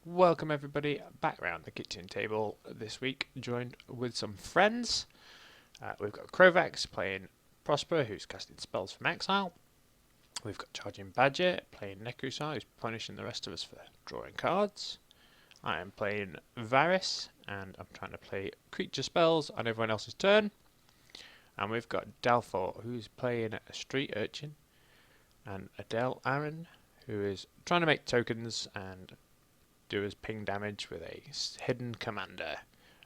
Welcome everybody back around the kitchen table this week, joined with some friends. We've got Krovax playing Prosper, who's casting spells from exile. We've got Charging Badger playing Nekusar, who's punishing the rest of us for drawing cards. I am playing Varis, and I'm trying to play creature spells on everyone else's turn. And we've got Dalfor, who's playing a Street Urchin, and Abdel Adrian, who is trying to make tokens and do his ping damage with a hidden commander.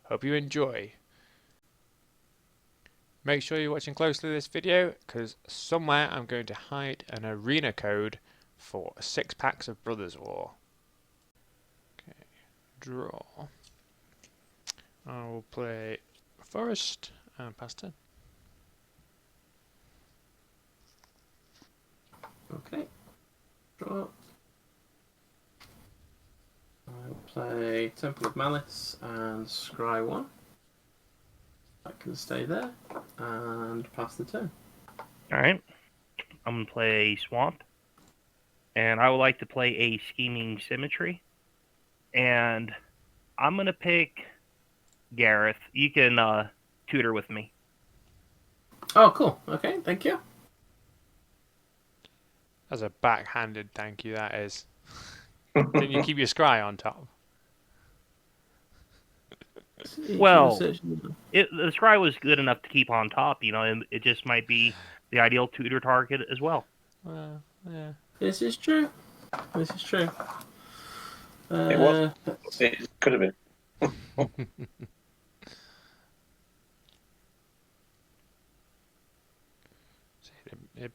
Hope you enjoy. Make sure you're watching closely this video, because somewhere I'm going to hide an arena code for 6 packs of Brothers War. Okay, draw. I will play Forest and pass turn. Okay, draw. I'll play Temple of Malice and scry 1. That can stay there and pass the turn. Alright. I'm going to play Swamp. And I would like to play a Scheming Symmetry. And I'm going to pick Gareth. You can tutor with me. Oh, cool. Okay, thank you. That's a backhanded thank you, that is. Didn't you keep your scry on top? Well, the scry was good enough to keep on top, you know, and it just might be the ideal tutor target as well. Well, yeah. This is true. This is true. It was. It could have been.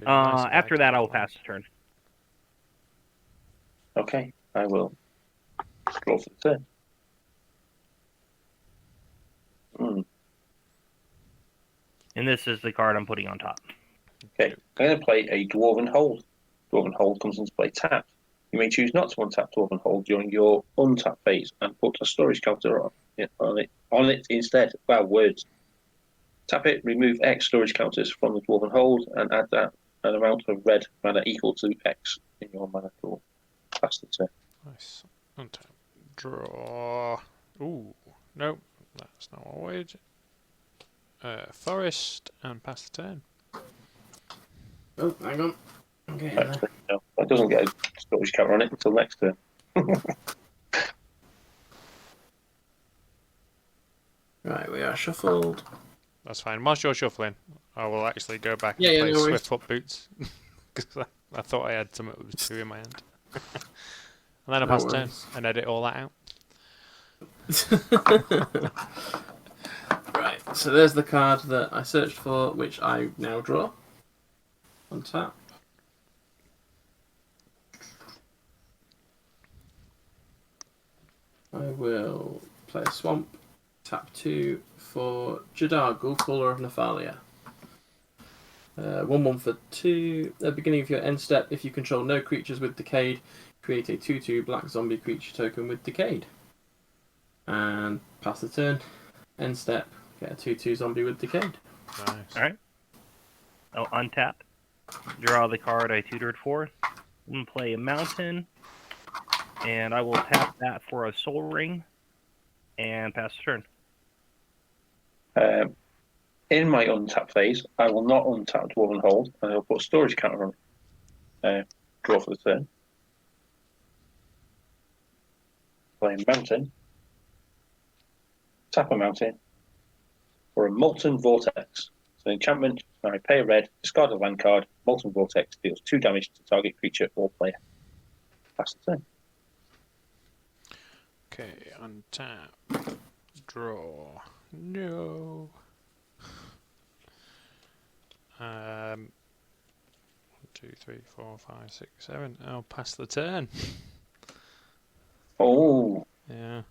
After that, I will pass the turn. Okay, I will draw for the turn. And this is the card I'm putting on top. Okay, I'm going to play a Dwarven Hold. Dwarven Hold comes into play tapped. You may choose not to untap Dwarven Hold during your untap phase and put a storage counter on it instead. Wow, words. Tap it, remove X storage counters from the Dwarven Hold, and add that an amount of red mana equal to X in your mana pool. Pass the turn. Nice. Untap. Draw. Ooh. Nope. That's not what I wanted. Forest and pass the turn. Oh, hang on. Okay. Actually, no, that doesn't get a storage counter on it until next turn. Right, we are shuffled. That's fine. Whilst you're shuffling, I will actually go back and Yeah, play no worries. Swiftfoot Boots. Because I thought I had something with 2 in my hand. And then I No pass the turn worries. and edit all that out. Right, so there's the card that I searched for, which I now draw. On tap. I will play a Swamp. Tap 2 for Jadargul, Caller of Nephalia. 1/1 for 2. At the beginning of your end step, if you control no creatures with Decayed, create a 2/2 black zombie creature token with Decayed. And pass the turn. End step, get a 2/2 zombie with Decayed. Nice. Alright. I'll untap. Draw the card I tutored for. I'm going to play a Mountain. And I will tap that for a Soul Ring. And pass the turn. In my untap phase, I will not untap Dwarven Hold, and I'll put a storage counter on it. Draw for the turn. Play Mountain. Tap a Mountain for a Molten Vortex. So enchantment, I pay a red, discard a land card, Molten Vortex deals 2 damage to target creature or player. Pass the turn. Okay, untap. Draw. No. 1, 2, 3, 4, 5, 6, 7. I'll pass the turn. Oh, Yeah.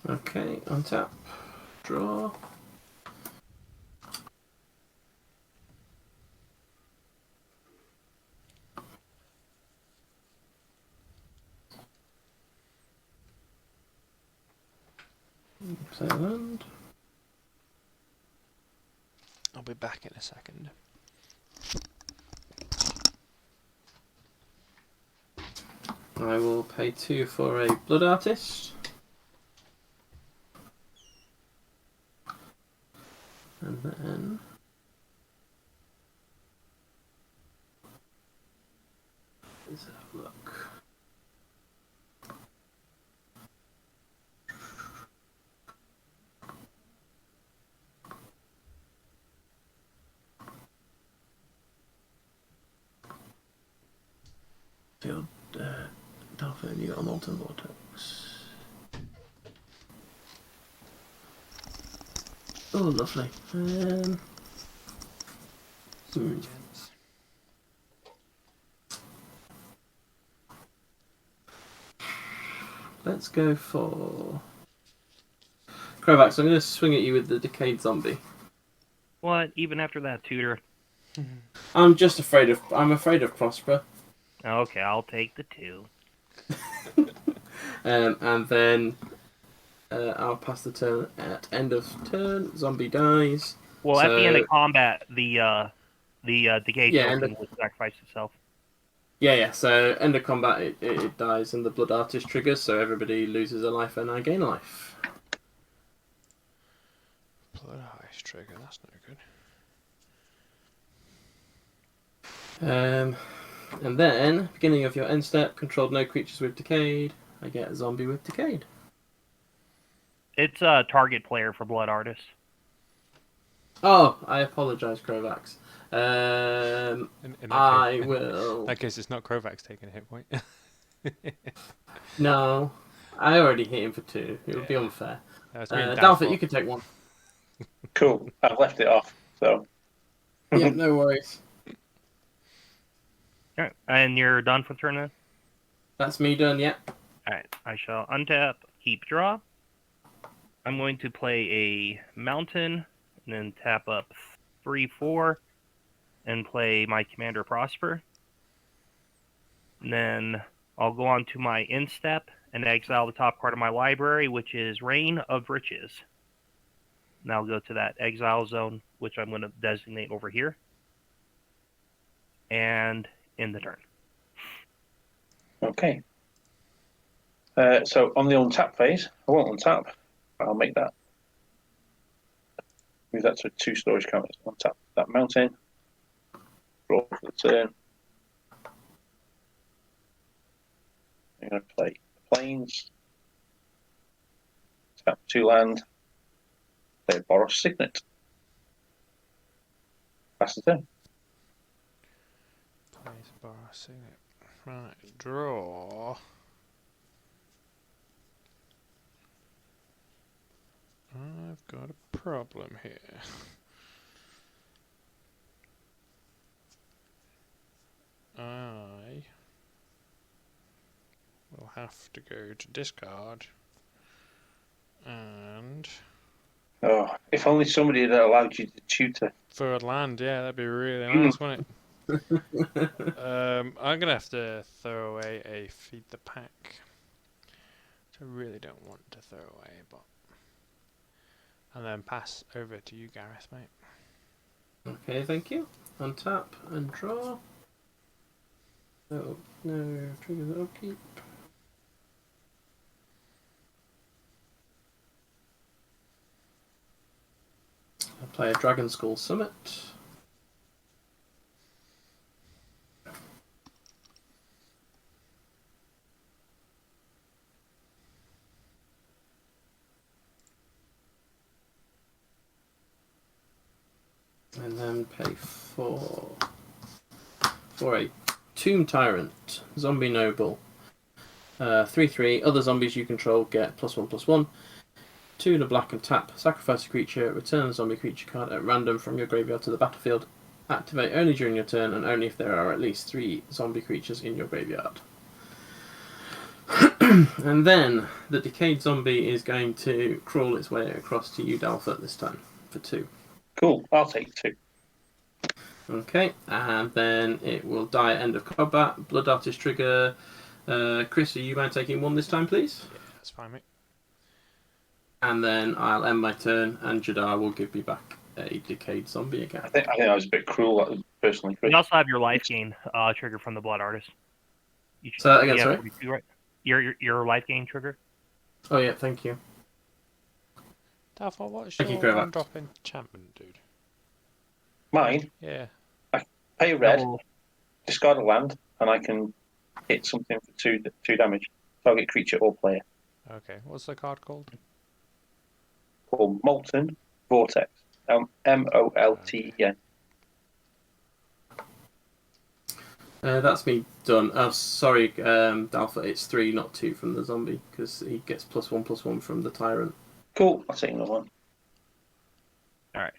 Okay, untap. Draw. Play land. I'll be back in a second. I will pay 2 for a Blood Artist. And then... let's have a look. Field, Dolphin, you got a Molten Vortex. Oh, lovely. Sorry, Hmm. gents. Let's go for Crovax. I'm going to swing at you with the Decayed Zombie. What? Even after that tutor? I'm afraid of Prosper. Okay, I'll take the 2. And then I'll pass the turn at end of turn. Zombie dies. Well, at the end So- of combat, the decay Yeah, end token would sacrifice itself. Yeah. So end of combat, it dies, and the Blood Artist triggers. So everybody loses a life, and I gain a life. Blood Ice trigger, that's no good. And then beginning of your end step, controlled no creatures with Decayed. I get a zombie with Decayed. It's a target player for Blood Artist. Oh, I apologise, Crovax. In that I case, will. in that case, it's not Kovacs taking a hit point. No, I already hit him for 2. It would be Yeah. unfair. That's me and Dalfit, Dalfot. you can take 1. Cool. I've left it off. So Yeah, no worries. Alright, and you're done for the turn then? That's me done. Yeah. Alright, I shall untap, keep draw. I'm going to play a mountain, and then tap up 3/4, and play my Commander Prosper. And then I'll go on to my end step and exile the top card of my library, which is Reign of Riches. And I'll go to that exile zone, which I'm going to designate over here. And end the turn. okay. So on the untap phase, I won't untap. I'll make that. Move that to 2 storage counters. Untap that mountain. Draw for the turn. I'm going to play plains. Tap 2 land. Play a Boros Signet. Pass the turn. Plays bar signet. Right, draw. I've got a problem here. I will have to go to discard and Oh, if only somebody had allowed you to tutor. for a land, yeah, that'd be really nice, wouldn't it? I'm gonna have to throw away a feed the pack, which I really don't want to throw away, but and then pass over to you, Gareth, mate. Okay, thank you. Untap and draw. Oh, no triggers upkeep. I'll play a Dragon Skull Summit. And then pay for a Tomb Tyrant, Zombie Noble. 3/3. Other zombies you control get +1/+1. 2 to black and tap. Sacrifice a creature. Return a zombie creature card at random from your graveyard to the battlefield. Activate only during your turn and only if there are at least 3 zombie creatures in your graveyard. And then the Decayed Zombie is going to crawl its way across to you, Dalfit, this time for 2. Cool. I'll take 2. Okay, and then it will die at end of combat. Blood Artist trigger. Chris, are you mind taking 1 this time, please? Yeah, that's fine, mate. And then I'll end my turn, and Jadar will give me back a Decayed Zombie again. I think I was a bit cruel, personally. You also have your life gain trigger from the Blood Artist. Say that again, you have sorry? 42, right? Your life gain trigger. Oh yeah, thank you. Dalfa, what's Thank you, your Krovax. one-drop enchantment, dude? Mine, Yeah. pay That red, will, discard a land, and I can hit something for two damage. Target creature or player. Okay. What's the card called? Called Molten Vortex. Molten. That's me done. Oh, sorry, Dalfa, it's 3, not 2 from the zombie, because he gets +1/+1 from the tyrant. Cool. I'll take another one. all right.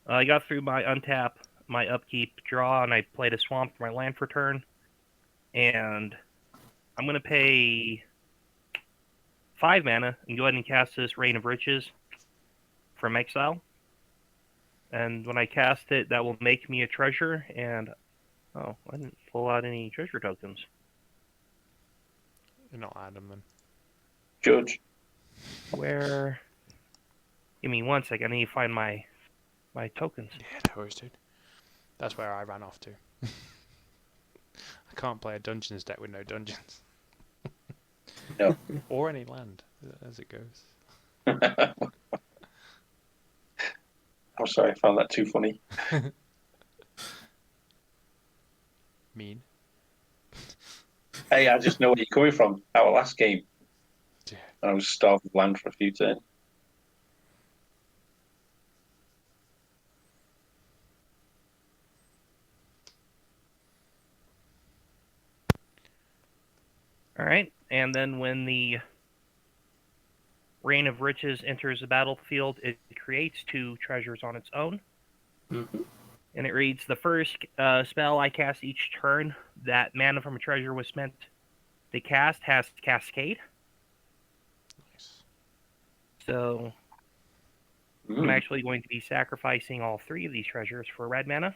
I got through my untap, my upkeep, draw, and I played a swamp for my land for turn. And I'm gonna pay 5 mana and go ahead and cast this Rain of Riches from exile. And when I cast it, that will make me a treasure. And oh, I didn't pull out any treasure tokens. You're not adding them. Judge. Where? Give me 1 second. I need to find my tokens. Yeah, no worries, dude. That's where I ran off to. I can't play a dungeons deck with no dungeons. No. Or any land, as it goes. I'm sorry, I found that too funny. Mean. Hey, I just know where you're coming from. Our last game, Yeah. I was starved of land for a few turns. All right, and then when the Rain of Riches enters the battlefield, it creates 2 treasures on its own. Mm-hmm. And it reads, the first spell I cast each turn that mana from a treasure was spent to cast has Cascade. Nice. So I'm actually going to be sacrificing all 3 of these treasures for red mana.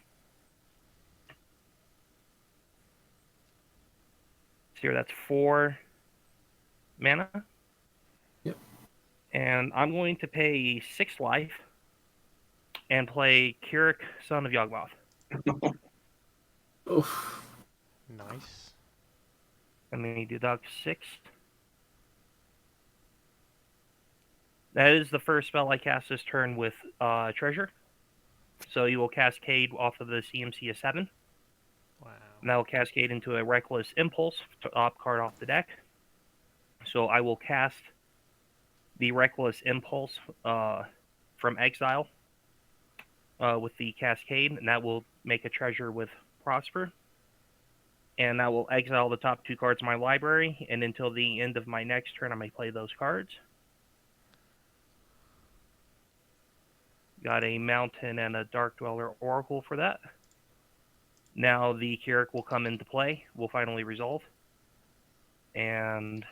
So here, that's 4 mana. Yep. And I'm going to pay 6 life and play Kirik, Son of Yawgmoth. Oof. Nice. And then you deduct 6. That is the first spell I cast this turn with treasure. So you will cascade off of the CMC of 7. Wow. And that will cascade into a Reckless Impulse to opt card off the deck. So I will cast the Reckless Impulse from exile with the Cascade, and that will make a treasure with Prosper. And I will exile the top 2 cards of my library, and until the end of my next turn, I may play those cards. Got a Mountain and a Dark Dweller Oracle for that. Now the Kirik will come into play. Will finally resolve. And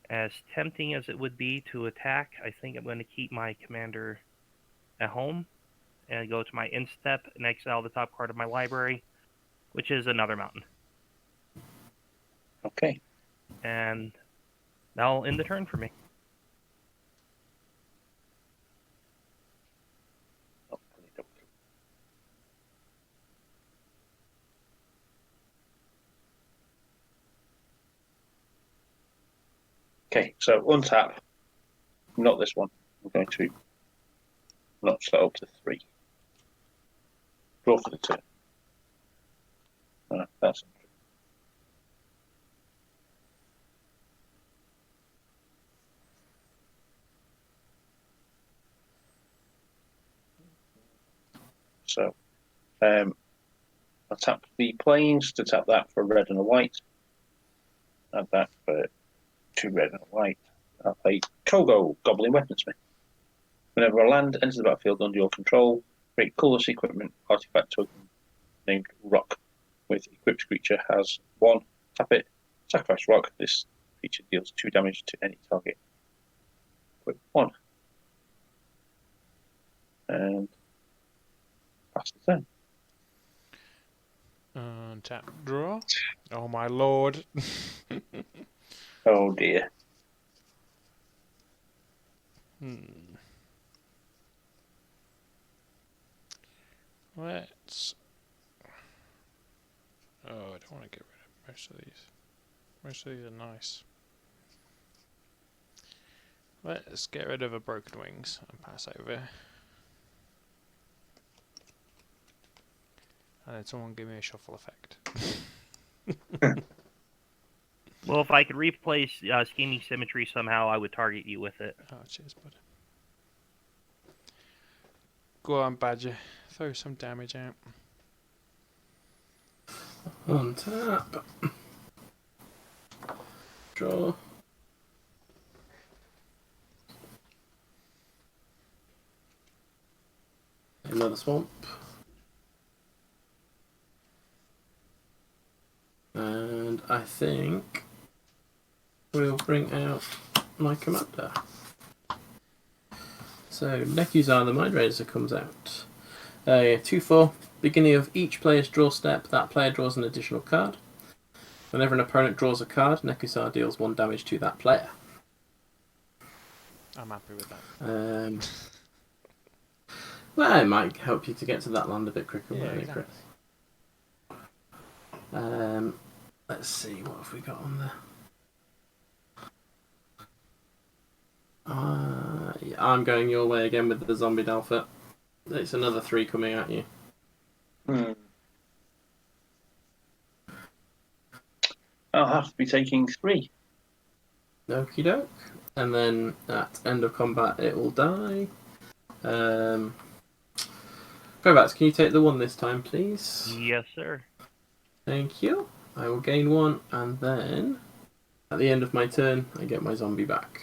as tempting as it would be to attack, I think I'm going to keep my commander at home and go to my end step and exile the top card of my library, which is another mountain. Okay. And that'll end the turn for me. Okay, so untap. Not this one. I'm going to notch that up to 3. Draw for the turn. That's so. I'll tap the planes to tap that for red and a white. Add that for 2 red and a white. I'll play Kogo, Goblin Weaponsmith. Whenever a land enters the battlefield under your control, create colorless equipment artifact token named Rock. With equipped creature has 1. Tap it, sacrifice Rock. This creature deals 2 damage to any target. Equip 1. And pass the turn. Tap draw. Oh my lord. Oh dear. Let's. Oh, I don't want to get rid of most of these. Most of these are nice. Let's get rid of a broken wings and pass over. And then someone give me a shuffle effect. Well, if I could replace Scheming Symmetry somehow, I would target you with it. Oh, cheers, bud. Go on, Badger. Throw some damage out. Untap. Draw. Another swamp. And I think we'll bring out my commander. So Nekusar the Mind Razer comes out. 2/4. Beginning of each player's draw step, that player draws an additional card. Whenever an opponent draws a card, Nekusar deals 1 damage to that player. I'm happy with that. Well, it might help you to get to that land a bit quicker, Yeah, won't it, exactly. Chris? Let's see, what have we got on there? Yeah, I'm going your way again with the zombie Alpha. It's another 3 coming at you. I'll have to be taking 3. Okie doke. And then at end of combat, it will die. Probats, can you take the 1 this time, please? Yes, sir. Thank you. I will gain 1, and then at the end of my turn, I get my zombie back.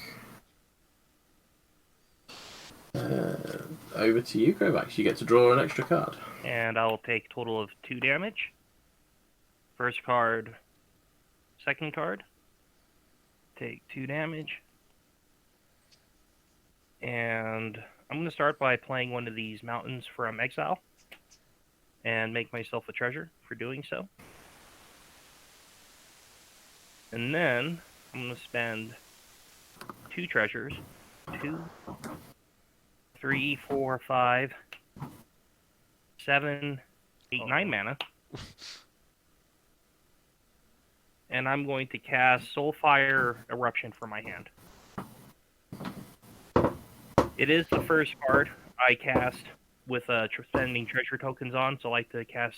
Over to you, Kovacs. You get to draw an extra card. And I will take a total of 2 damage. First card, second card. Take 2 damage. And I'm going to start by playing one of these mountains from exile. And make myself a treasure for doing so. And then I'm going to spend 2 treasures. 2, 3, 4, 5, 7, 8, 9 mana. And I'm going to cast Soulfire Eruption from my hand. It is the first card I cast with spending treasure tokens on, so I like to cast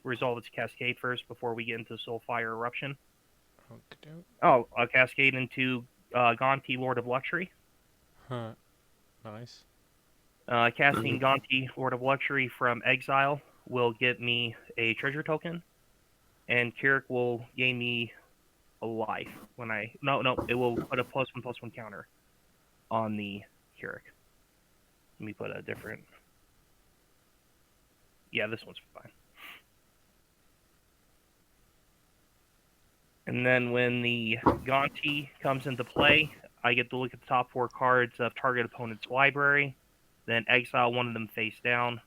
resolve its cascade first before we get into Soulfire Eruption. Okey-doke. Oh, I'll cascade into Gonti, Lord of Luxury. Huh. Nice. Casting Gonti, Lord of Luxury from exile will get me a treasure token, and Kirik will gain me a life when I... No, it will put a +1/+1 counter on the Kirik. Let me put a different... Yeah, this one's fine. And then when the Gonti comes into play, I get to look at the top 4 cards of target opponent's library, then exile one of them face down,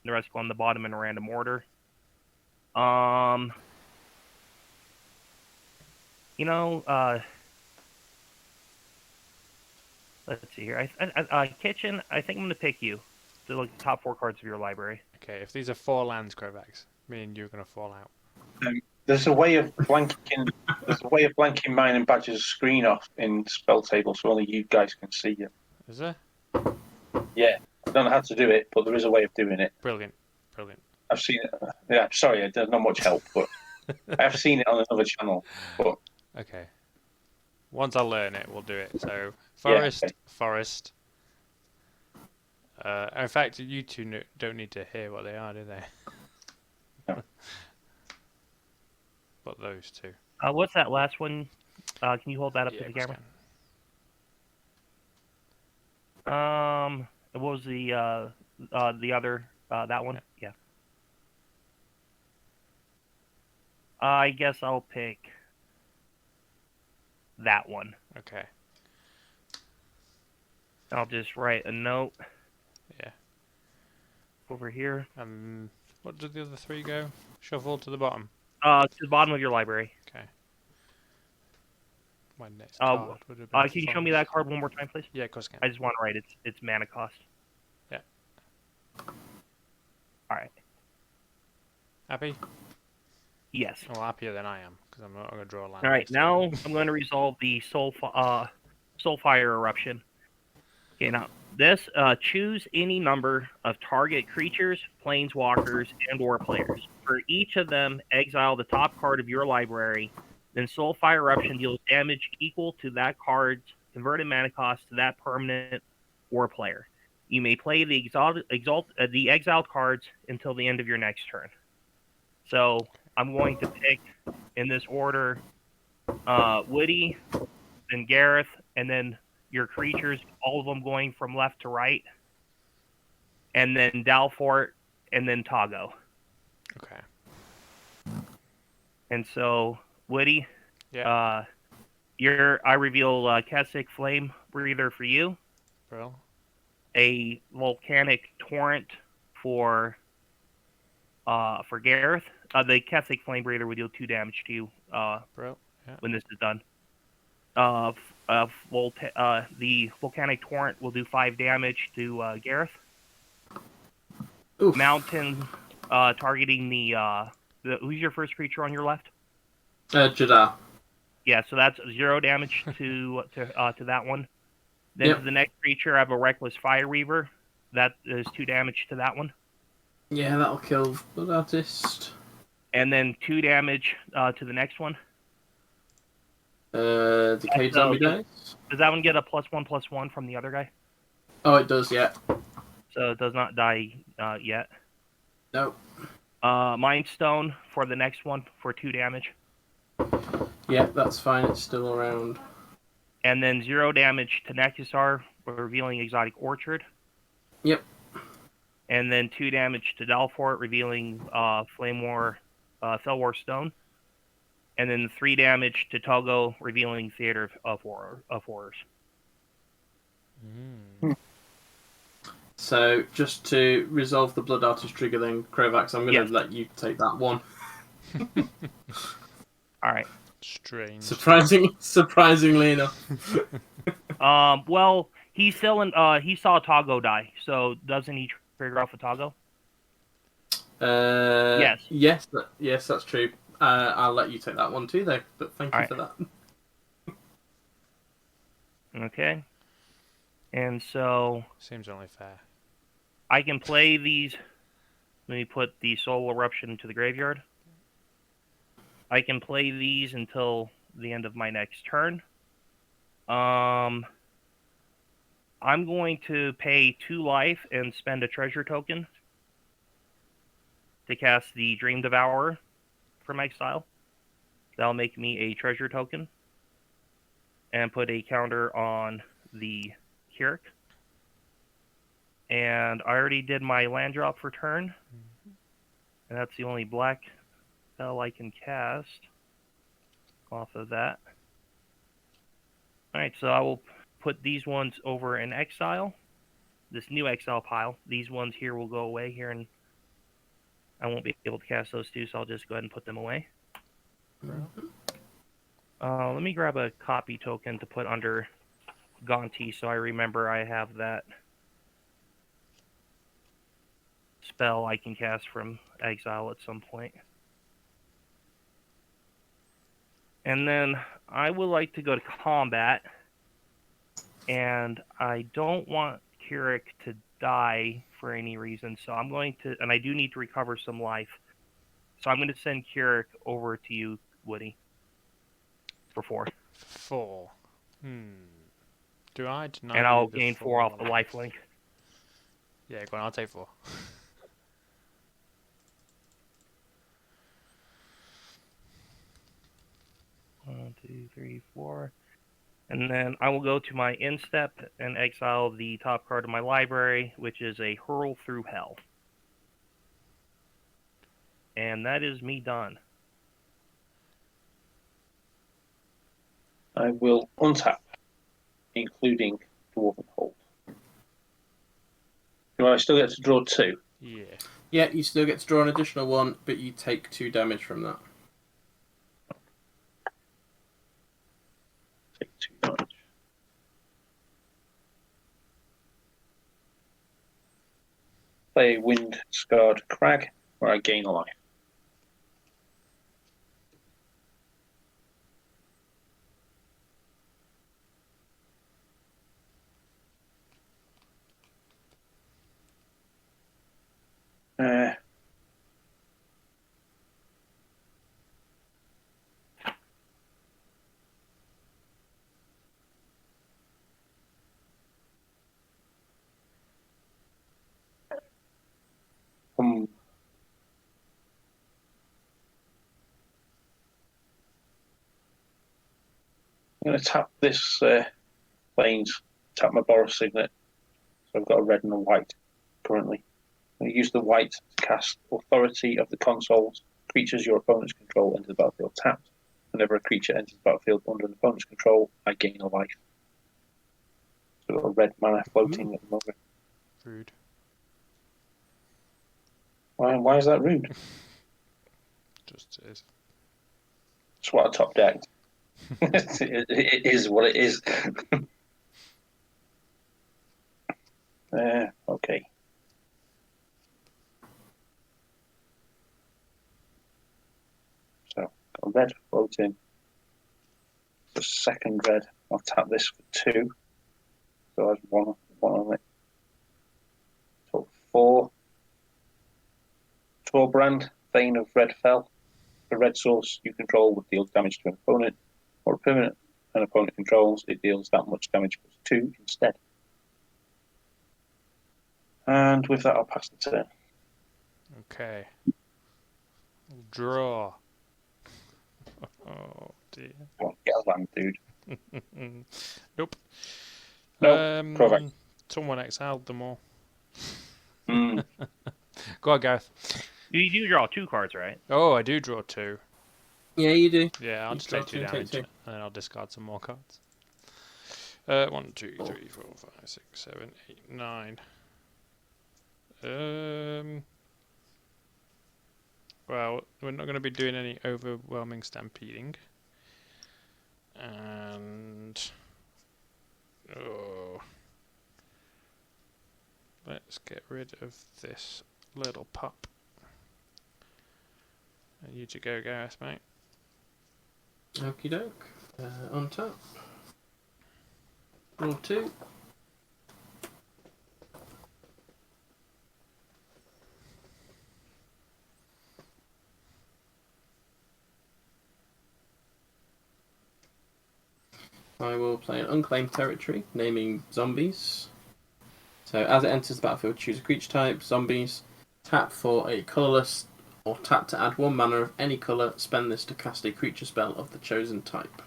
the rest go on the bottom in a random order. Let's see here. Kitchen, I think I'm going to pick you to look at the top 4 cards of your library. Okay, if these are 4 lands, Kovacs, me and you are going to fall out. There's a way of blanking. There's a way of blanking mine and Badger's screen off in Spelltable, so only you guys can see it. Is there? Yeah, I don't know how to do it, but there is a way of doing it. Brilliant. Brilliant. I've seen it. Yeah, sorry, there's not much help, but I have seen it on another channel. But Okay. Once I learn it, we'll do it. So, Yeah, forest, okay. forest. In fact, you two don't need to hear what they are, do they? No. But those two. What's that last one? Can you hold that up to Yeah, the of course camera? What was the other that one? Yeah. I guess I'll pick that one. can. Okay. I'll just write a note Yeah. over here. What did the other 3 go? Shuffle to the bottom. To the bottom of your library. Okay. My next card would have been Can you show me that card one more time, please? Yeah, of course I I can. just want to write its mana cost. Yeah. All right. Happy? Yes. Well, happier than I am. because I'm not going to draw a land. All right, next now turn. I'm going to resolve the Soulfire Eruption. Okay, now this choose any number of target creatures, planeswalkers, and/or players. For each of them, exile the top card of your library. Then Soulfire Eruption deals damage equal to that card's converted mana cost to that permanent or player. You may play the exiled cards until the end of your next turn. So I'm going to pick in this order Woody, then Gareth, and then your creatures, all of them going from left to right, and then Dalfort, and then Togo. Okay. And so, Woody, Yeah. I reveal Kessick Flame Breather for you, Bro. a Volcanic Torrent for Gareth. The Kessick Flame Breather will deal 2 damage to you Bro. Yeah. when this is done. The Volcanic Torrent will do 5 damage to Gareth. Oof. Mountain, targeting the who's your first creature on your left? Jadar. Yeah, so that's 0 damage to that one. Then Yep. to the next creature, I have a Reckless Fire Reaver. That is 2 damage to that one. Yeah, that'll kill Blood Artist. And then 2 damage to the next one. Decayed That's, Zombie Dice. Does that one get a +1/+1 from the other guy? Oh, it does, yeah. So it does not die yet. Nope. Mind Stone for the next one for 2 damage. Yeah, that's fine. It's still around. And then 0 damage to Nekusar, revealing Exotic Orchard. Yep. And then 2 damage to Dalfort, revealing Fellwar Stone. And then 3 damage to Togo, revealing Theater of Horrors. So, just to resolve the Blood Artist trigger then, Krovax, I'm going to let you take that one. Alright. Strange. Surprisingly enough. Well, he's still in, he saw Togo die, so doesn't he trigger off a Togo? Yes. Yes, that's true. I'll let you take that one too, though. But thank you for that. Okay. And so Seems only fair. I can play these. Let me put the Soul Eruption into the graveyard. I can play these until the end of my next turn. I'm going to pay 2 life and spend a treasure token to cast the Dream Devourer from exile. That'll make me a treasure token. And put a counter on the Keurig. And I already did my land drop for turn. And that's the only black spell I can cast off of that. Alright, so I will put these ones over in exile. This new exile pile. These ones here will go away here, and I won't be able to cast those two, so I'll just go ahead and put them away. Let me grab a copy token to put under Gonti so I remember I have that spell I can cast from exile at some point. And then I would like to go to combat, and I don't want Keurig to die for any reason, so I'm going to, and I do need to recover some life, so I'm going to send Keurig over to you, Woody, for 4. 4. Do I deny? And I'll the gain 4 off the life link. Yeah, go on, I'll take 4. One, 2, 3, 4. And then I will go to my end step and exile the top card of my library, which is a Hurl Through Hell. And that is me done. I will untap, including Dwarven Hold. Do I still get to draw 2? Yeah. Yeah, you still get to draw an additional one, but you take 2 damage from that. Take 2 damage. Play Wind Scarred Crag, where I gain a life. I'm going to tap this planes, tap my Boros Signet. So I've got a red and a white currently. I'm going to use the white to cast Authority of the Consoles. Creatures your opponents control enter the battlefield tapped. Whenever a creature enters the battlefield under an opponent's control, I gain a life. So I've got a red mana floating at the moment. Rude. Why is that rude? Just is. It's what I top decked. It is what it is. Okay. So, got a red floating. The second red, I'll tap this for 2. So there's one on it. So 4. Torbrand, Thane of Red Fell. The red source you control would deal damage to an opponent, or a permanent an opponent controls, it deals that much damage plus 2 instead. And with that, I'll pass the turn. Okay. Draw. Oh dear. Well, get a land, dude. Nope. No, Kovac. Someone exiled them all. Mm. Go on, Gareth. You do draw 2 cards, right? Oh, I do draw 2. Yeah, you do. Yeah, I'll You just draw take 2 two and take damage, two. and then I'll discard some more cards. 1, 2, 3, 4, 5, 6, 7, 8, 9. Well, we're not going to be doing any overwhelming stampeding. And let's get rid of this little pup. And you to go, Gareth, mate. Okie doke. On top. Draw 2. I will play an unclaimed territory, naming zombies. So as it enters the battlefield, choose a creature type, zombies. Tap for a colourless, or tap to add 1 mana of any colour. Spend this to cast a creature spell of the chosen type.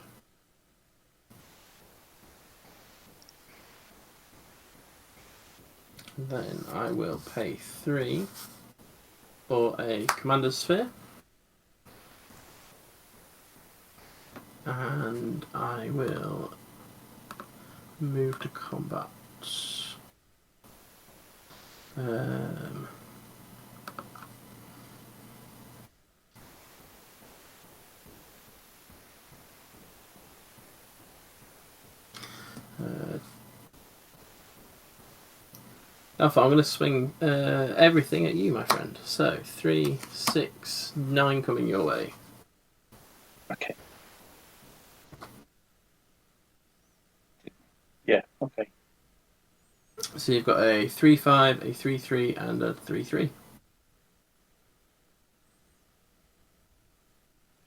Then I will pay 3 for a Commander's Sphere. And I will move to combat. Alpha, I'm going to swing everything at you, my friend. So 3, 6, 9 coming your way. Okay. Yeah, okay. So you've got a 3/5, a 3/3, and a 3/3.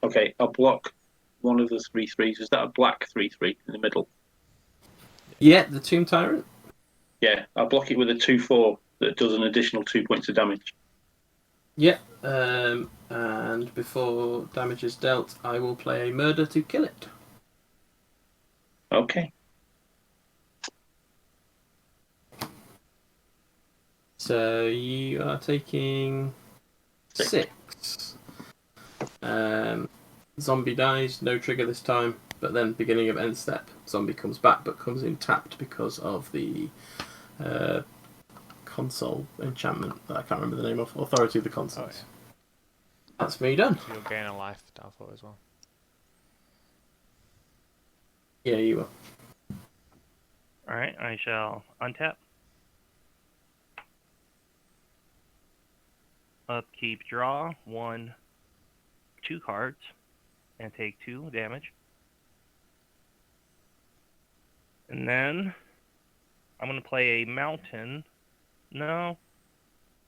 Okay, I'll block one of the 3/3s. Is that a black 3/3 in the middle? Yeah, the Tomb Tyrant. Yeah, I'll block it with a 2/4 that does an additional 2 points of damage. Yeah, and before damage is dealt, I will play a Murder to kill it. Okay. So you are taking 6. Zombie dies, no trigger this time, but then beginning of end step, zombie comes back but comes in tapped because of the console enchantment that I can't remember the name of. Authority of the Consoles. Oh, yeah. That's me done. So you'll gain a life downfall as well. Yeah, you will. Alright, I shall untap. Upkeep, draw 1, 2 cards, and take 2 damage. And then I'm going to play a mountain. No.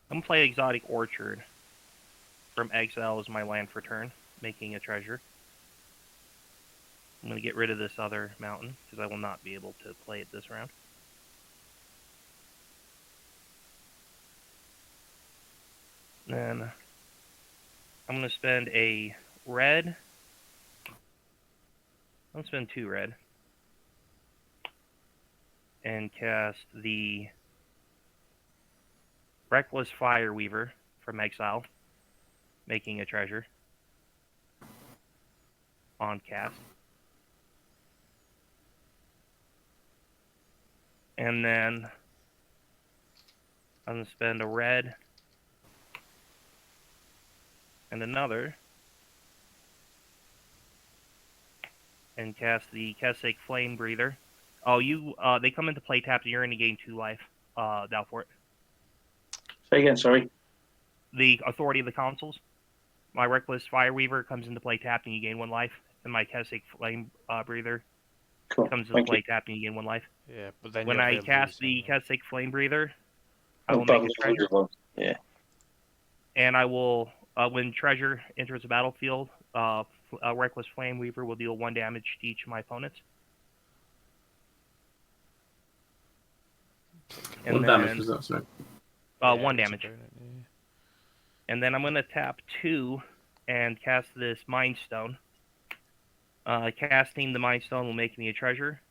I'm going to play Exotic Orchard. From exile as my land for turn, making a treasure. I'm going to get rid of this other mountain, because I will not be able to play it this round. Then I'm going to spend a red. I'm going to spend 2 red. and cast the Reckless Fireweaver from exile, making a treasure on cast. And then I'm going to spend a red and another and cast the Kessig Flame Breather. Oh, they come into play tapped and you're going to gain 2 life, Dalfort. Say again, sorry. The authority of the consoles. My Reckless Fireweaver comes into play tapped and you gain 1 life, and my Kessig Flame Breather Cool. comes into Thank play you. tapped and you gain 1 life. Yeah, but then When you'll I be able to cast use the it. Kessig Flame Breather, I Oh, will make a Bubbles treasure, as well. Yeah. and I will, when treasure enters the battlefield, Reckless Flame Weaver will deal 1 damage to each of my opponents. And 1 damage was that, sorry. Yeah, 1 it's a damage. bonus, yeah. And then I'm going to tap 2 and cast this Mind Stone. Casting the Mind Stone will make me a treasure.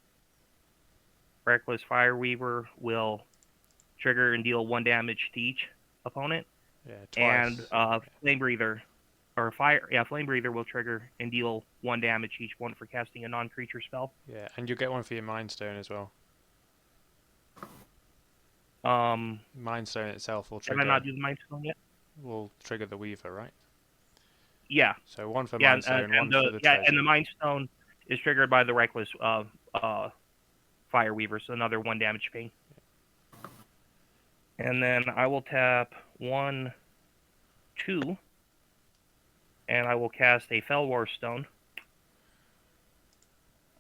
Reckless Fireweaver will trigger and deal 1 damage to each opponent. Yeah, And twice. Flame Breather, Flame Breather will trigger and deal 1 damage to each one for casting a non-creature spell. Yeah, and you'll get one for your Mind Stone as well. Mind Stone itself will Did I trigger. not do the Mind Stone yet? Will trigger the Weaver, right? Yeah. So 1 for Yeah, Mind Stone, 1 for the treasure. and the Mind Stone is triggered by the Reckless Fireweaver, so another 1 damage ping. And then I will tap 1, 2, and I will cast a Fellwar Stone.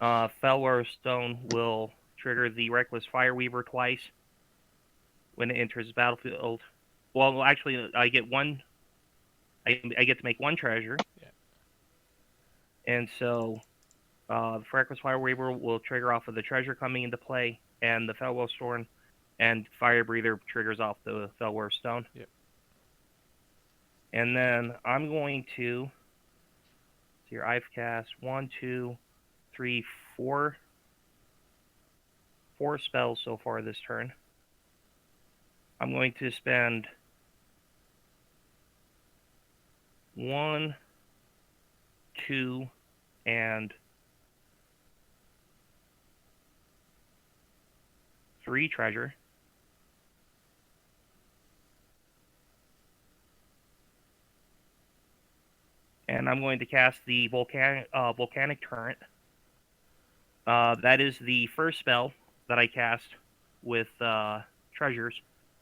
Fellwar Stone will trigger the Reckless Fireweaver twice when it enters the battlefield. Well, actually, I get 1. I get to make 1 treasure. Yeah. And so, the Reckless Fireweaver will trigger off of the treasure coming into play, and the Fellwar Stone and Fire Breather triggers off the Fellwar Stone. Yep. And then I'm going to. Here, I've cast 1, 2, 3, 4 spells so far this turn. I'm going to spend 1, 2, and 3 treasure. And I'm going to cast the volcanic torrent. That is the first spell that I cast with treasures.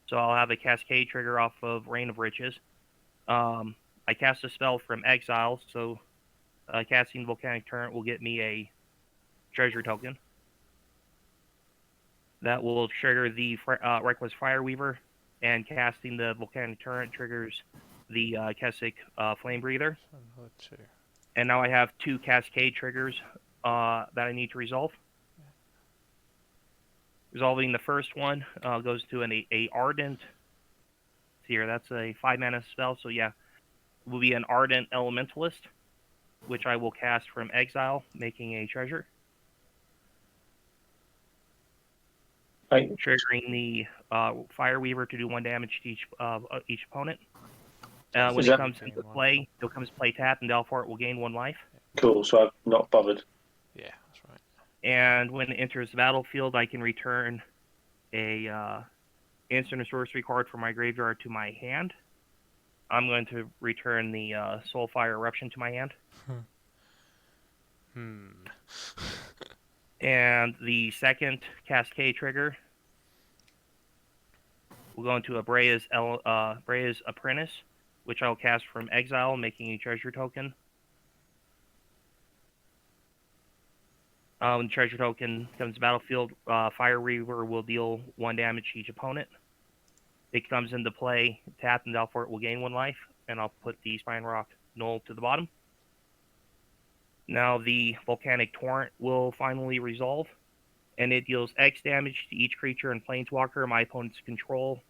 So I'll have a cascade trigger off of Rain of Riches. I cast a spell from exile, so casting volcanic torrent will get me a treasure token. That will trigger the Reckless Fireweaver, and casting the volcanic torrent triggers the Kessig Flame Breather. Another 2. And now I have 2 cascade triggers that I need to resolve. Resolving the first one goes to a Ardent. Here, that's a 5 mana spell, so yeah. It will be an Ardent Elementalist, which I will cast from exile, making a treasure. Right. Triggering the Fireweaver to do 1 damage to each opponent. When Is it that- comes into play, it comes play tap, and Delphort will gain 1 life. Cool, so I've not bothered. Yeah, that's right. And when it enters the battlefield, I can return a instant or sorcery card from my graveyard to my hand. I'm going to return the Soulfire Eruption to my hand. And the second cascade trigger will go into Brea's Apprentice, which I'll cast from exile, making a treasure token. When the treasure token comes to battlefield, Fire Reaver will deal 1 damage to each opponent. It comes into play, tapped, and Delphort will gain 1 life, and I'll put the Spine Rock Knoll to the bottom. Now the Volcanic Torrent will finally resolve, and it deals X damage to each creature and Planeswalker my opponent's control,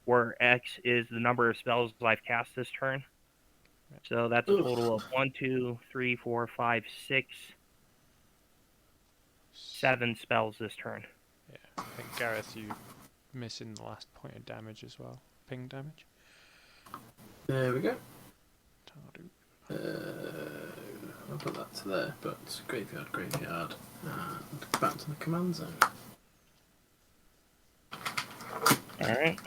where X is the number of spells I've cast this turn. So that's a total of 1, 2, 3, 4, 5, 6, 7 spells this turn. Yeah. I think, Gareth, you missing the last point of damage as well. Ping damage. There we go. Tardu. I'll put that to there, but graveyard, graveyard, and back to the command zone. Alright.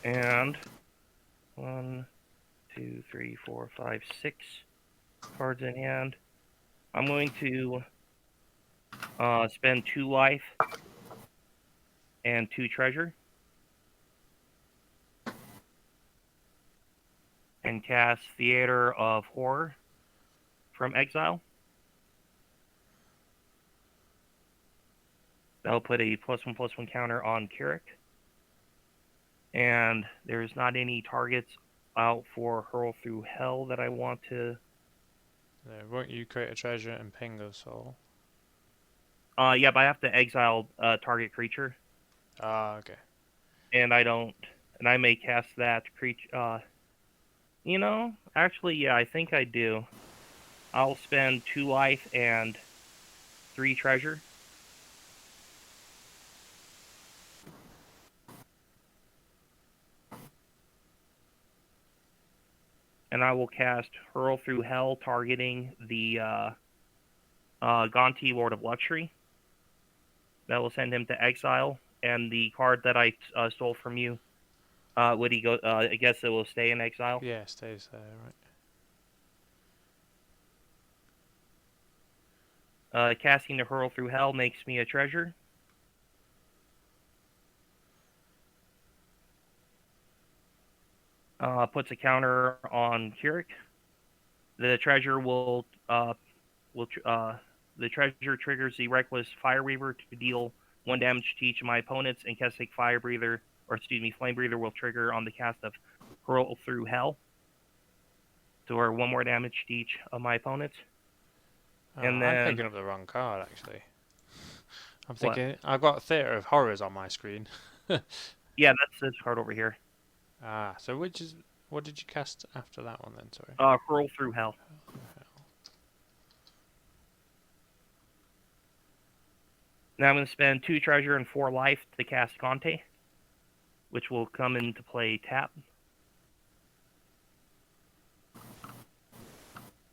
And 1, 2, 3, 4, 5, 6 cards in hand. I'm going to spend 2 life and 2 treasure. And cast Theater of Horror from exile. That'll put a +1/+1 counter on Keurig. And there's not any targets out for Hurl Through Hell that I want to... Won't you create a treasure and ping us all? Yeah, but I have to exile target creature. Ah, okay. And I don't... And I may cast that creature... you know, actually, yeah, I think I do. I'll spend 2 life and 3 treasure. And I will cast Hurl Through Hell, targeting the Gonti, Lord of Luxury. That will send him to exile. And the card that I stole from you, would he go? I guess it will stay in exile. Yeah, stays there, right. Casting the Hurl Through Hell makes me a treasure. Puts a counter on Keurig. The treasure the treasure triggers the Reckless Fire Weaver to deal 1 damage to each of my opponents, and casting Flame Breather will trigger on the cast of Hurl Through Hell. So we're 1 more damage to each of my opponents. And then I'm thinking of the wrong card, actually. I'm thinking... I've got Theatre of Horrors on my screen. Yeah, that's this card over here. Ah, so what did you cast after that one then, sorry? Hurl Through Hell. Now I'm going to spend 2 treasure and 4 life to cast Conte, which will come into play tap.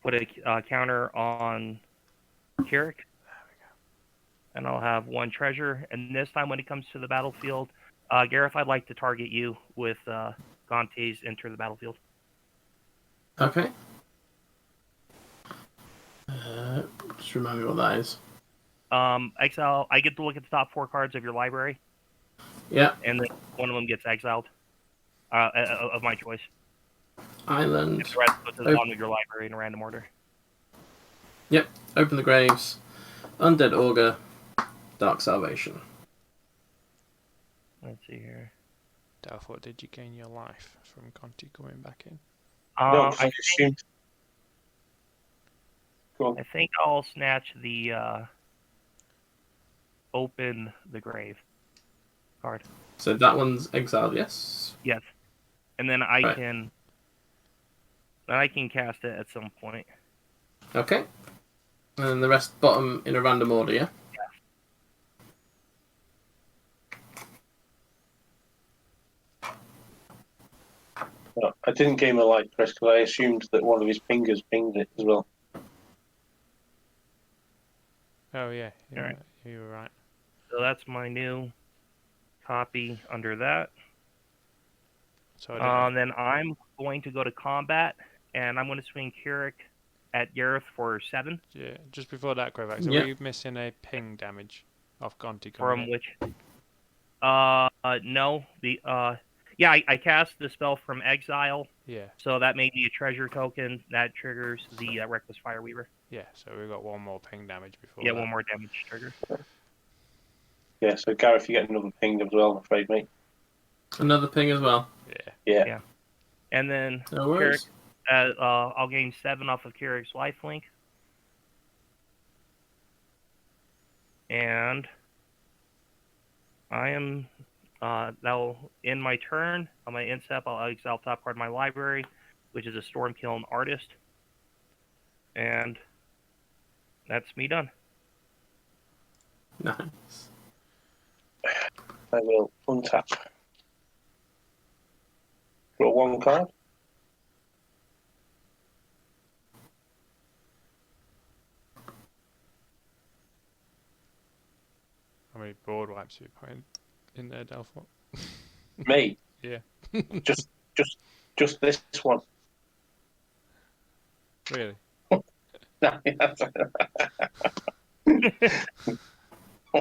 Put a counter on Keurig. There we go. And I'll have 1 treasure. And this time when it comes to the battlefield, Gareth, I'd like to target you with Gonte's Enter the Battlefield. Okay. Just remind me what that is. Exile, I get to look at the top 4 cards of your library. Yeah. And then one of them gets exiled of my choice. Island. And the rest goes to the bottom of your library in a random order. Yep. Open the Graves. Undead Augur. Dark Salvation. Let's see here. Therefore, did you gain your life from Conti coming back in? No, I assumed. Go on. I think I'll snatch the Open the Grave card. So that one's exiled, yes? Yes. And then I Right. can cast it at some point. Okay. And then the rest bottom in a random order, yeah? No, I didn't gain my life, Chris, because I assumed that one of his fingers pinged it as well. Oh, yeah. Alright. You were right. So that's my new copy under that. So I Then I'm going to go to combat, and I'm going to swing Keurig at Gareth for 7. yeah, just before that, Kovacs, Yeah. are we missing a ping damage off Conti From coming in? which? No. Yeah, I cast the spell from exile, Yeah, so that may be a treasure token that triggers the Reckless Fire Weaver. yeah, so we've got 1 more ping damage before Yeah, that. 1 more damage trigger. Yeah, so Gareth, you get another ping as well, I'm afraid, mate. Another ping as well. Yeah. Yeah. And then No worries. I'll gain 7 off of Keurig's lifelink. And I am that'll end my turn. On my end step, I'll exile top card of my library, which is a Stormkiln Artist. And that's me done. Nice. I will untap. Draw one card. How many board wipes are you putting in there, Delphort? Me. Yeah. Just this one. Really? No,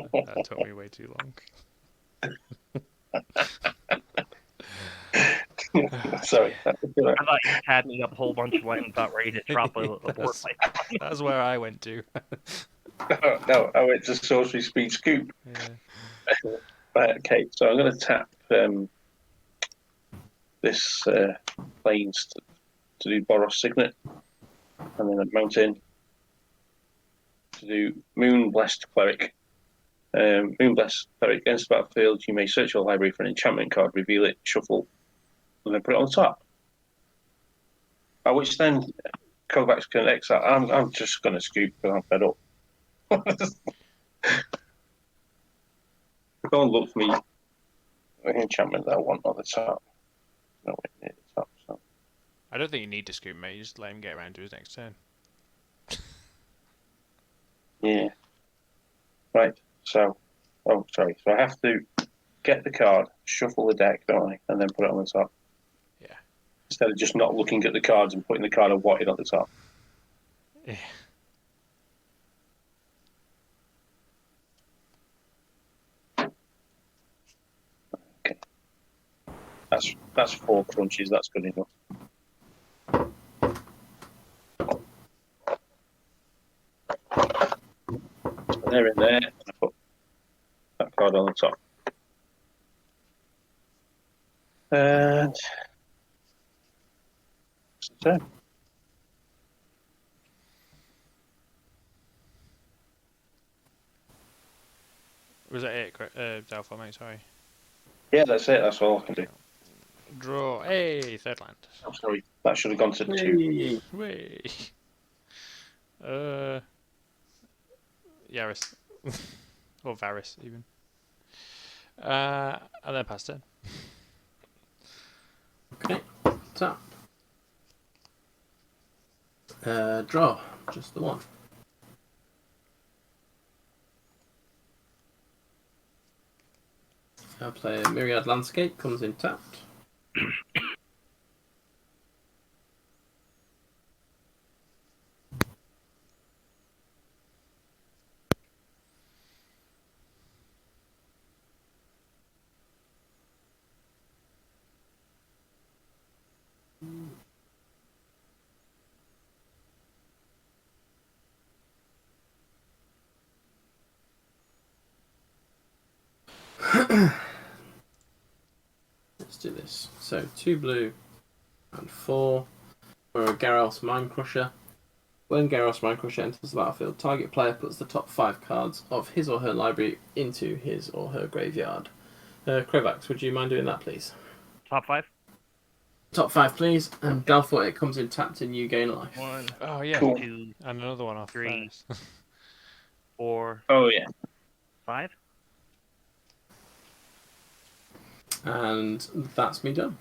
That took me way too long. Sorry. I thought you had me up a whole bunch of land and about ready to drop a board That's- fight. That's where I went to. No, I went to Sorcery Speed Scoop. Yeah. Right, okay, so I'm going to tap this planes to do Boros Signet, and then a mountain to do Moon Blessed Cleric. Moon Blessed Cleric, against the battlefield, you may search your library for an enchantment card, reveal it, shuffle, and then put it on top. At which then Kovacs can exile. I'm just going to scoop because I'm fed up. Go and look for me an enchantment that I want on the top. No, near the top. So. I don't think you need to scoop, mate. You just let him get around to his next turn. Yeah. Right. So, sorry. So I have to get the card, shuffle the deck, don't I, and then put it on the top. Yeah. Instead of just not looking at the cards and putting the card I wanted on the top. Yeah. Okay. That's 4 crunches. That's good enough. So they're in there, and I put that card on the top. And that's the turn. Was that it, Delphort, mate? Sorry. Yeah, that's it. That's all I can do. Draw. Hey, third land. I'm sorry. That should have gone to 2. Hey. Whee. Yaris. Or Varis, even. And then pass turn. Okay, tap. Draw, just the one. I play a Myriad Landscape, comes in tapped. Let's do this. So 2 blue and 4 for a Garros Mind Crusher. When Garros Mind Crusher enters the battlefield, target player puts the top 5 cards of his or her library into his or her graveyard. Kovacs, would you mind doing that, please? Top 5? Top 5, please. And Delphort, it comes in tapped and you gain life. 1, Oh, yeah. Cool. 2, And another one off 3. Varis. 4, Oh, yeah. 5. And that's me done.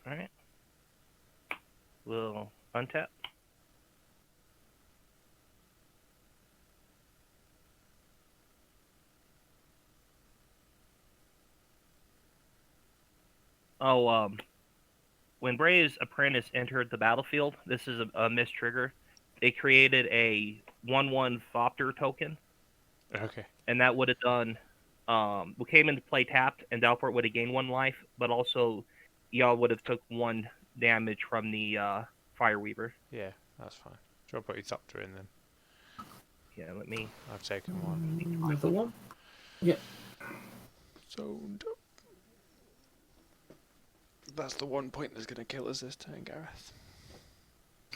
Alright. We'll untap. Oh, when Bray's apprentice entered the battlefield, this is a missed trigger. They created a 1/1 Thopter token, Okay. and that would have done. We came into play tapped, and Dalport would have gained 1 life, but also y'all would have took 1 damage from the Fireweaver. Yeah, that's fine. Do you want to put your Thopter in then? Yeah, let me. I've taken one. Another one? So that's the one point that's going to kill us this turn, Gareth.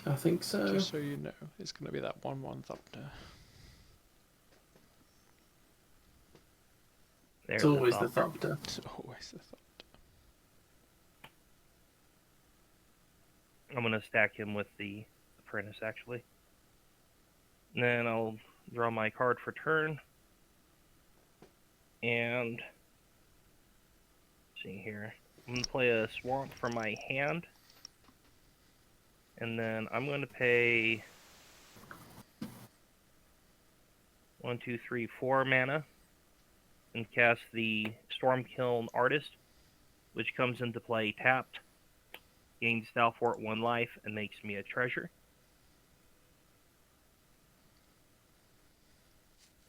I think so. Just so you know, it's going to be that 1/1 Thopter. It's always the Thopter. It's always the Thopter. I'm gonna stack him with the apprentice actually. And then I'll draw my card for turn. And let's see here. I'm gonna play a swamp from my hand. And then I'm gonna pay 1, 2, 3, 4 mana and cast the Stormkiln Artist, which comes into play tapped, gains Stalfort 1 life, and makes me a treasure.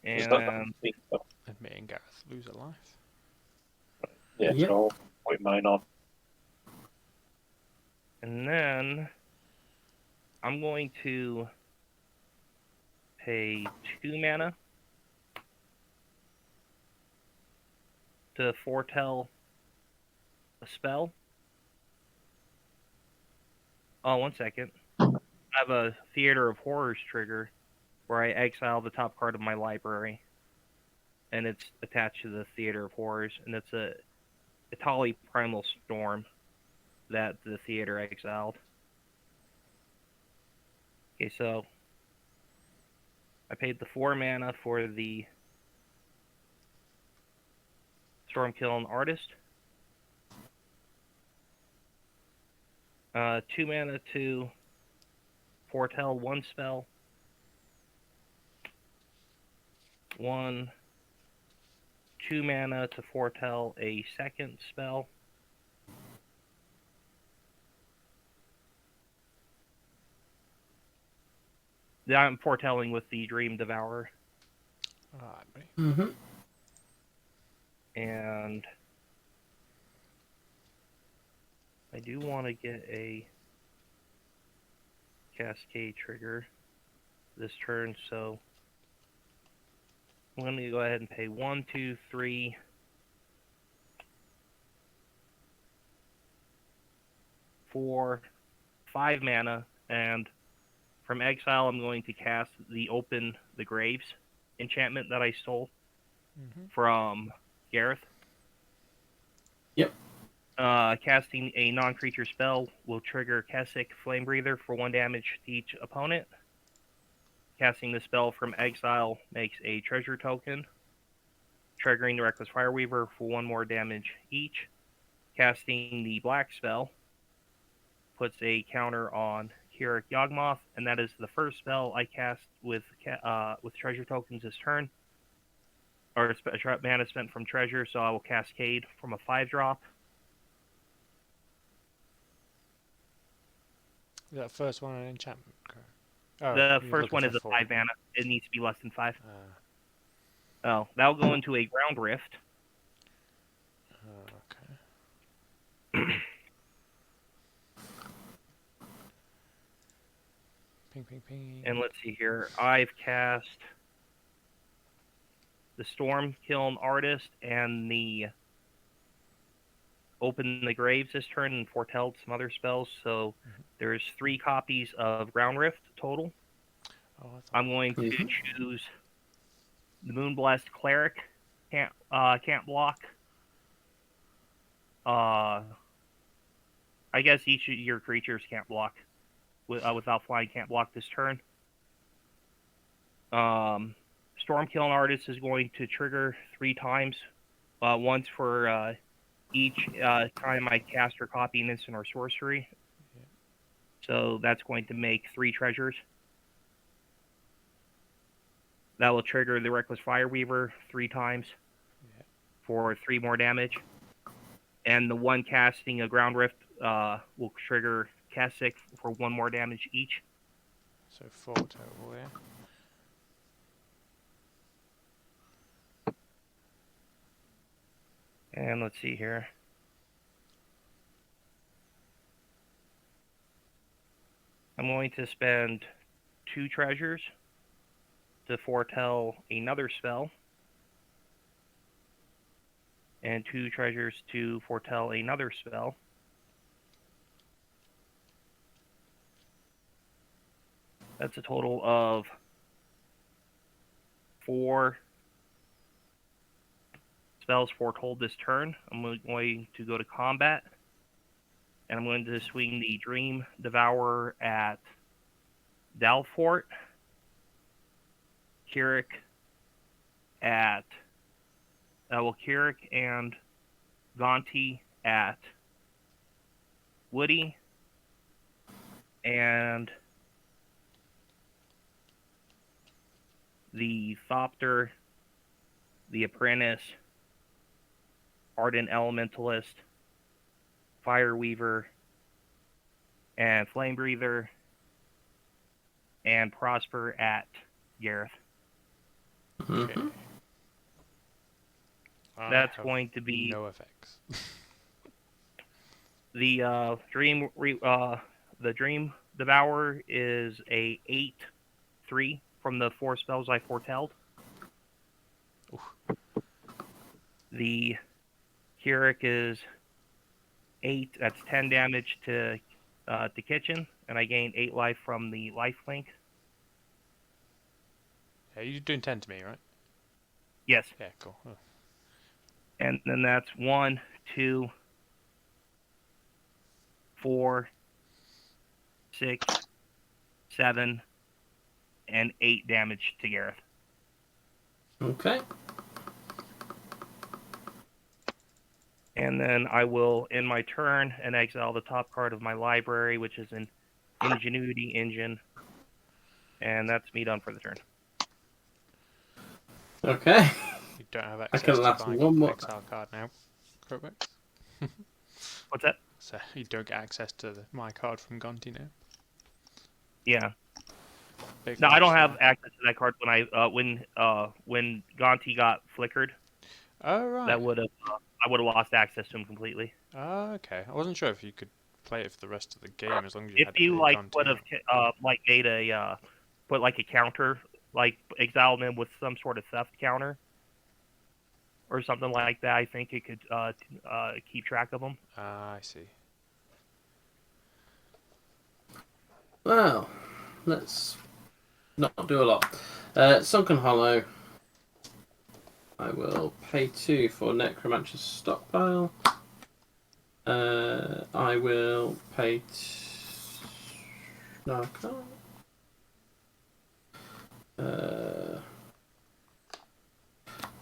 Is that And Admitting Gareth lose a life. yeah, Yep. so I'll put mine on. then I'm going to pay 2 mana to foretell a spell. Oh, 1 second. I have a Theater of Horrors trigger where I exile the top card of my library. And it's attached to the Theater of Horrors. And it's a Itali Primal Storm that the theater exiled. Okay, so I paid the 4 mana for the Stormkiln Artist. 2 mana to foretell 1 spell. 2 mana to foretell a second spell. Yeah, I'm foretelling with the Dream Devourer. Alright, buddy. Mm-hmm. And I do want to get a Cascade trigger this turn, so I'm going to go ahead and pay 1, 2, 3, 4, 5 mana, and from exile I'm going to cast the Open the Graves enchantment that I stole from Gareth. Yep. Casting a non-creature spell will trigger Kessig Flame Breather for 1 damage to each opponent. Casting the spell from exile makes a treasure token, triggering the Reckless Fireweaver for 1 more damage each. Casting the black spell puts a counter on Kirik Yawgmoth, and that is the first spell I cast with treasure tokens this turn, or mana spent from treasure, so I will Cascade from a 5-drop. That first one an enchantment. Correct. Oh, The you're first looking one for is a 4. 5 mana. It needs to be less than 5. Oh, that'll go into a Ground Rift. Okay. Ping, ping, ping. And let's see here. I've cast the Stormkiln Artist and the Open the Graves this turn and foretelled some other spells. So there's 3 copies of Ground Rift total. Oh, I'm going to choose the Moonblessed Cleric. Can't block. I guess each of your creatures can't block. Without flying, can't block this turn. Stormkiln Artist is going to trigger 3 times. Once for each time I cast or copy an instant or sorcery. So that's going to make 3 treasures. That will trigger the Reckless Fireweaver 3 times for 3 more damage. And the one casting a Ground Rift will trigger Kessig for 1 more damage each. So 4 total, yeah. And let's see here. I'm going to spend 2 treasures to foretell another spell. And 2 treasures to foretell another spell. That's a total of 4 spells foretold this turn. I'm going to go to combat. And I'm going to swing the Dream Devourer at Dalfort. Kirik at I will Keurig and Gonti at Woody, and the Thopter, the Apprentice, Ardent Elementalist, Fireweaver, and Flame Breather, and Prosper at Gareth. Okay. Mhm. I That's have going to be no effects. the the Dream Devourer is a 8/3 from the 4 spells I foretelled. Oof. The Keurig is 8. That's 10 damage to Kitchen, and I gain 8 life from the life link. Yeah, you're doing 10 to me, right? Yes, Yeah, cool. Oh. and then that's 1, 2, 4, 6, 7, and 8 damage to Gareth. Okay. And then I will end my turn and exile the top card of my library, which is an Ingenuity Engine. And that's me done for the turn. Okay. You don't have I access can to last my one more. exile card now. Correct? What's that? So you don't get access to my card from Gonti now. Yeah. Big No, I don't loss have there. access to that card when Gonti got flickered. Oh, right. That would have I would have lost access to him completely. Oh, okay. I wasn't sure if you could play it for the rest of the game as long as you If had you a like Gonti would out. have like made a put like a counter, like exiled him with some sort of theft counter or something like that, I think it could keep track of him. Ah, I see. Well, let's not do a lot. Sunken Hollow. I will pay 2 for Necromancer's Stockpile. I will pay. No, I can't.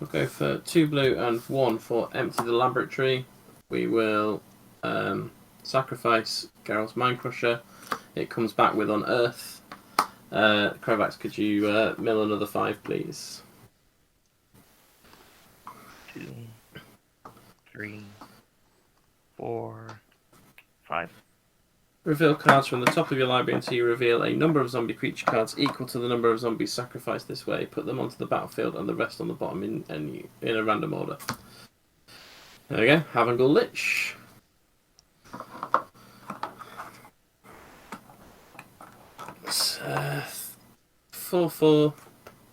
We'll go for 2 blue and 1 for Empty the Laboratory. We will sacrifice Geralt's Mindcrusher. It comes back with Unearth. Kovacs, could you mill another 5, please? 2, 3, 4, 5. Reveal cards from the top of your library until you reveal a number of zombie creature cards equal to the number of zombies sacrificed this way. Put them onto the battlefield and the rest on the bottom in a random order. There we go. Havengal Lich. It's 4/4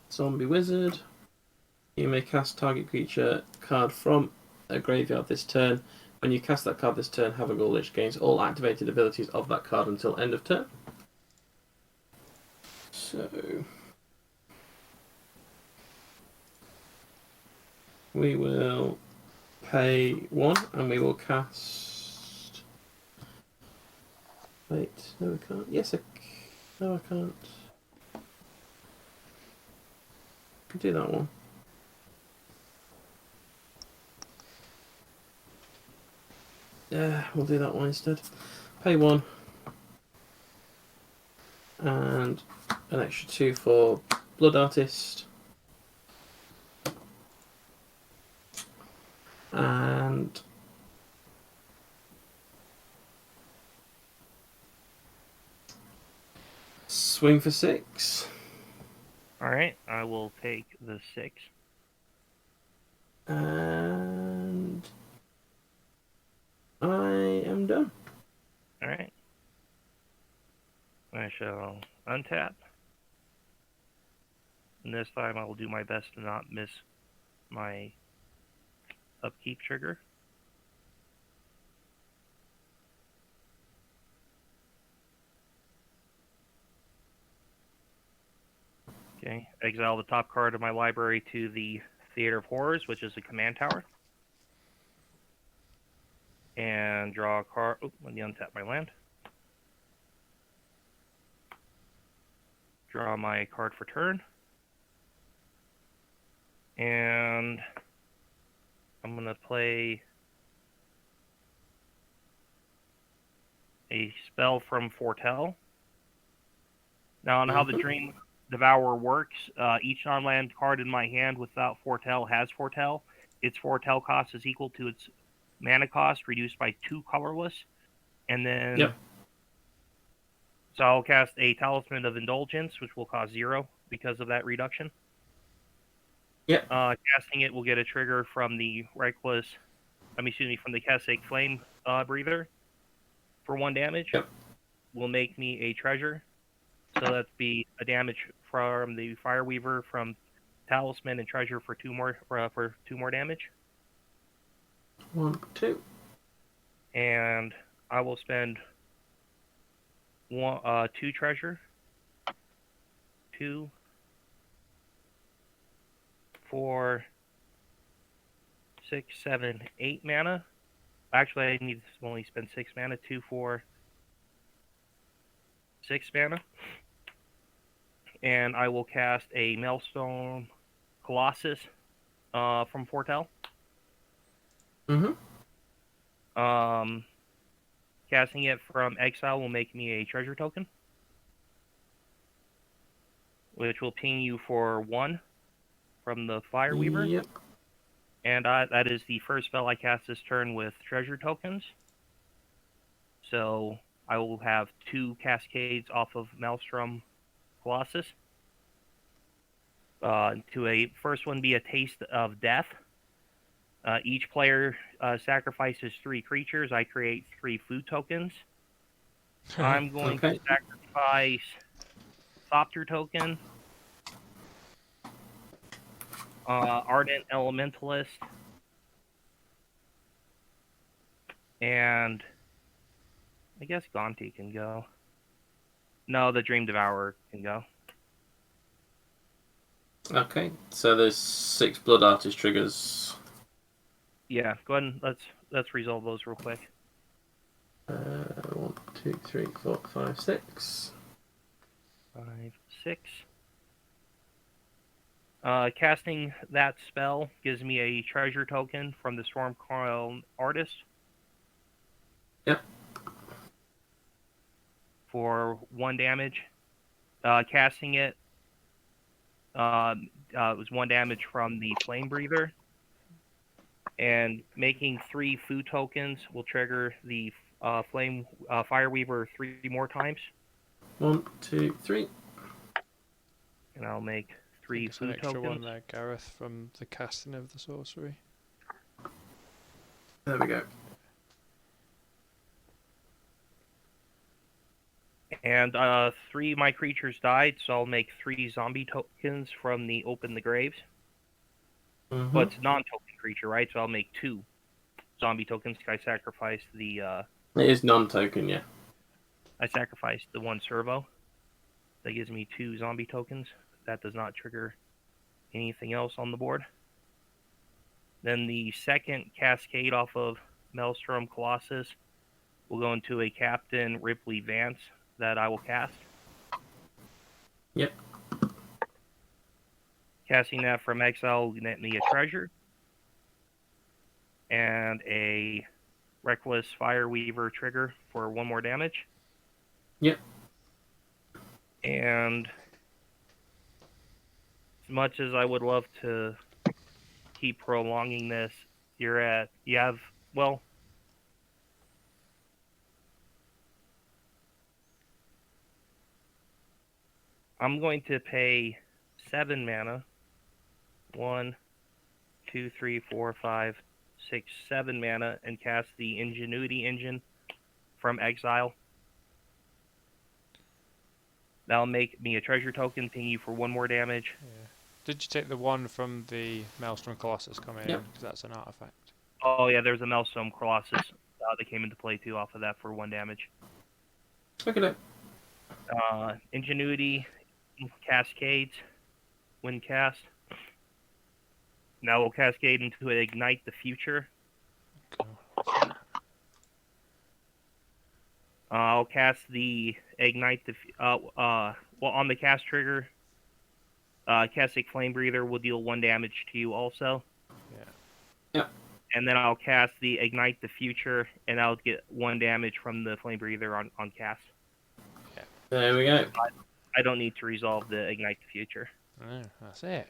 zombie wizard. You may cast target creature card from a graveyard this turn. When you cast that card this turn, Havengal Lich gains all activated abilities of that card until end of turn. So we will pay 1 and we will cast. Wait, no, we can't. Yes, no, I can't. I can do that one. Yeah, we'll do that one instead. Pay 1 and an extra 2 for Blood Artist. And swing for 6. Alright, I will take the 6. And I am done. Alright. I shall untap. And this time I will do my best to not miss my upkeep trigger. Okay, exile the top card of my library to the Theater of Horrors, which is a command tower. And draw a card. Oh, let me untap my land. Draw my card for turn. And I'm gonna play a spell from Foretell. Now, on how the Dream Devourer works, each non-land card in my hand without Foretell has Foretell. Its Foretell cost is equal to its mana cost, reduced by 2 colorless. And then, Yep. so I'll cast a Talisman of Indulgence, which will cost 0 because of that reduction. Yep. Casting it will get a trigger from the from the Kessig Flame Breather for 1 damage. Yep. Will make me a treasure. So that'd be a damage from the Fireweaver from Talisman and Treasure for 2 more damage. 1, 2. And I will spend 2 treasure. 2, 4, 6, 7, 8 mana. Actually, I need to only spend 6 mana. 2, 4, 6 mana. And I will cast a Maelstrom Colossus from Foretell. Casting it from exile will make me a treasure token, which will ping you for 1 from the Fireweaver. Yep. And that is the first spell I cast this turn with treasure tokens. So I will have 2 cascades off of Maelstrom Colossus. First one be a Taste of Death. Each player sacrifices 3 creatures. I create 3 food tokens. I'm going to sacrifice Thopter token, Ardent Elementalist, and I guess Gonti can go. No, the Dream Devourer can go. Okay, so there's 6 Blood Artist triggers. Yeah, go ahead and let's resolve those real quick. 1, 2, 3, 4, 5, 6. 5, 6. Casting that spell gives me a treasure token from the Stormcoil Artist. Yep. For 1 damage. Casting it was 1 damage from the Flame Breather. And making 3 food tokens will trigger the Fireweaver 3 more times. 1, 2, 3. And I'll make 3 There's an food extra tokens. one there, Gareth, from the casting of the sorcery. There we go. And 3 of my creatures died, so I'll make 3 zombie tokens from the Open the Graves. But it's a non-token creature, right? So I'll make 2 zombie tokens. I sacrifice the... It is non-token, yeah. I sacrificed the 1 servo. That gives me 2 zombie tokens. That does not trigger anything else on the board. Then the second cascade off of Maelstrom Colossus will go into a Captain Ripley Vance that I will cast. Yep. Casting that from exile will net me a treasure. And a Reckless Fireweaver trigger for 1 more damage. Yep. And as much as I would love to keep prolonging this, I'm going to pay 7 mana. 1, 2, 3, 4, 5, 6, 7 mana and cast the Ingenuity Engine from exile. That'll make me a treasure token, ping you for 1 more damage. Yeah. Did you take the one from the Maelstrom Colossus coming in? Because that's an artifact. Oh yeah, there's a Maelstrom Colossus that came into play too off of that for 1 damage. Okay. Ingenuity, Cascades, when cast. Now we'll cascade into Ignite the Future. Cool. I'll cast the Ignite the... on the cast trigger, Kessig Flame Breather will deal 1 damage to you also. Yeah. Yep. and then I'll cast the Ignite the Future, and I'll get 1 damage from the Flame Breather on cast. There we go. I don't need to resolve the Ignite the Future. Oh, that's it.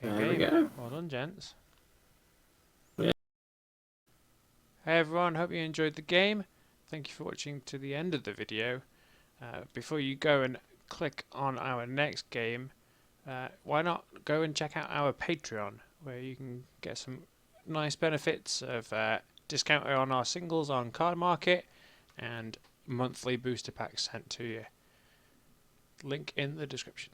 There we game. go. Well done, gents. Yeah. Hey everyone, hope you enjoyed the game. Thank you for watching to the end of the video. Before you go and click on our next game, why not go and check out our Patreon, where you can get some nice benefits of discount on our singles on Card Market and monthly booster packs sent to you. Link in the description.